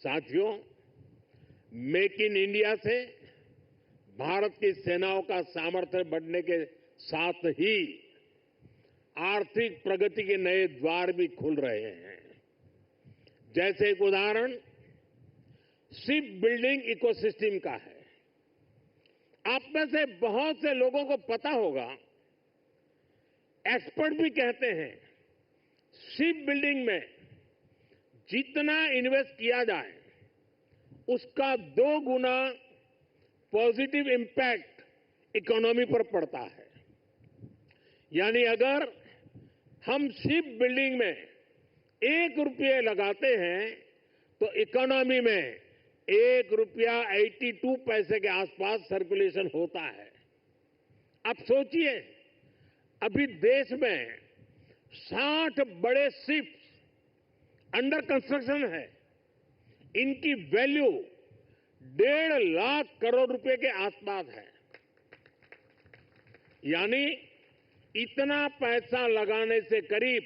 साथियों, make in India से भारत की सेनाओं का सामर्थ्य बढ़ने के साथ ही आर्थिक प्रगति के नए द्वार भी खुल रहे हैं। जैसे एक उदाहरण शिप बिल्डिंग इकोसिस्टम का है। आप में से बहुत से लोगों को पता होगा, एक्सपर्ट भी कहते हैं शिप बिल्डिंग में जितना इन्वेस्ट किया जाए उसका 2 गुना पॉजिटिव इंपैक्ट इकोनॉमी पर पड़ता है। यानी अगर हम शिप बिल्डिंग में 1 रुपये लगाते हैं तो इकोनॉमी में 1 रुपया 82 पैसे के आसपास सर्कुलेशन होता है। अब सोचिए, अभी देश में 60 बड़े शिप्स अंडर कंस्ट्रक्शन है। इनकी वैल्यू 1.5 लाख करोड़ रुपए के आसपास है। यानी इतना पैसा लगाने से करीब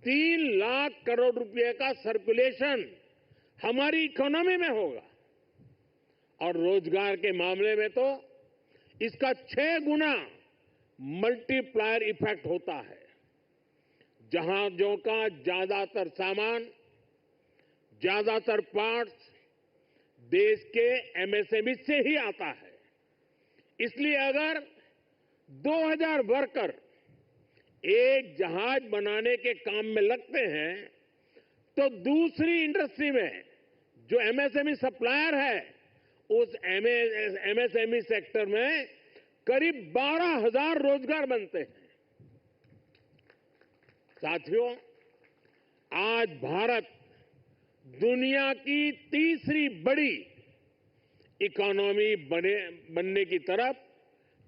3 लाख करोड़ रुपए का सर्कुलेशन हमारी इकोनॉमी में होगा। और रोजगार के मामले में तो इसका 6 गुना मल्टीप्लायर इफेक्ट होता है। जहाजों का ज्यादातर सामान, ज्यादातर पार्ट्स देश के एमएसएमई से ही आता है। इसलिए अगर 2000 वर्कर एक जहाज बनाने के काम में लगते हैं तो दूसरी इंडस्ट्री में जो एमएसएमई सप्लायर है उस एमएसएमई सेक्टर में करीब 12,000 रोजगार बनते हैं। साथियों, आज भारत दुनिया की तीसरी बड़ी इकोनॉमी बनने की तरफ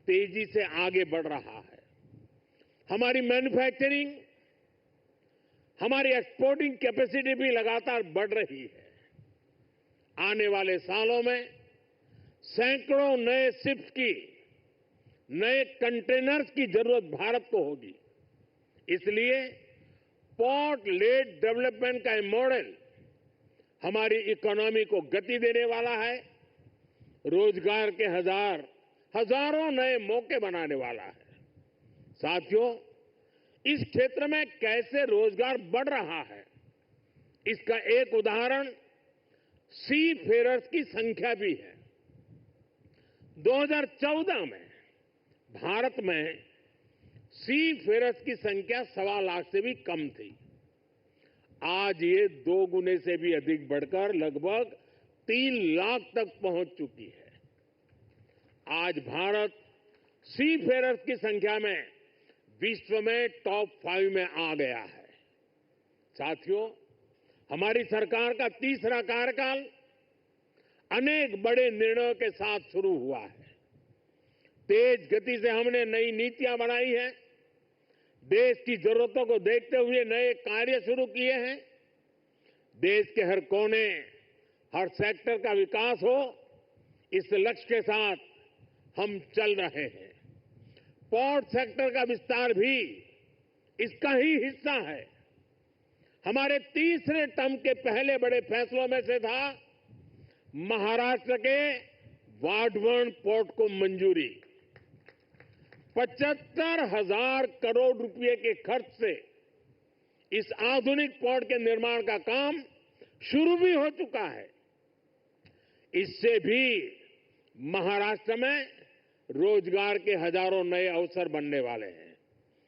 तेजी से आगे बढ़ रहा है। हमारी मैन्युफैक्चरिंग, हमारी एक्सपोर्टिंग कैपेसिटी भी लगातार बढ़ रही है। आने वाले सालों में सैकड़ों नए शिप्स की, नए कंटेनर्स की जरूरत भारत को होगी। इसलिए पोर्ट लेड डेवलपमेंट का मॉडल हमारी इकोनॉमी को गति देने वाला है, रोजगार के हजारों नए मौके बनाने वाला है। साथियों, इस क्षेत्र में कैसे रोजगार बढ़ रहा है, इसका एक उदाहरण सी फेरर्स की संख्या भी है। 2014 में भारत में सी फेरर्स की संख्या 1.25 लाख से भी कम थी। आज ये 2 गुने से भी अधिक बढ़कर लगभग 3 लाख तक पहुंच चुकी है। आज भारत सी फेरर्स की संख्या में विश्व में टॉप 5 में आ गया है। साथियों, हमारी सरकार का तीसरा कार्यकाल अनेक बड़े निर्णयों के साथ शुरू हुआ है। तेज गति से हमने नई नीतियां बनाई हैं। देश की जरूरतों को देखते हुए नए कार्य शुरू किए हैं। देश के हर कोने, हर सेक्टर का विकास हो, इस लक्ष्य के साथ हम चल रहे हैं। पोर्ट सेक्टर का विस्तार भी इसका ही हिस्सा है। हमारे तीसरे टर्म के पहले बड़े फैसलों में से था महाराष्ट्र के वाढवण पोर्ट को मंजूरी। 75,000 करोड़ रुपए के खर्च से इस आधुनिक पोर्ट के निर्माण का काम शुरू भी हो चुका है। इससे भी महाराष्ट्र में रोजगार के हजारों नए अवसर बनने वाले हैं।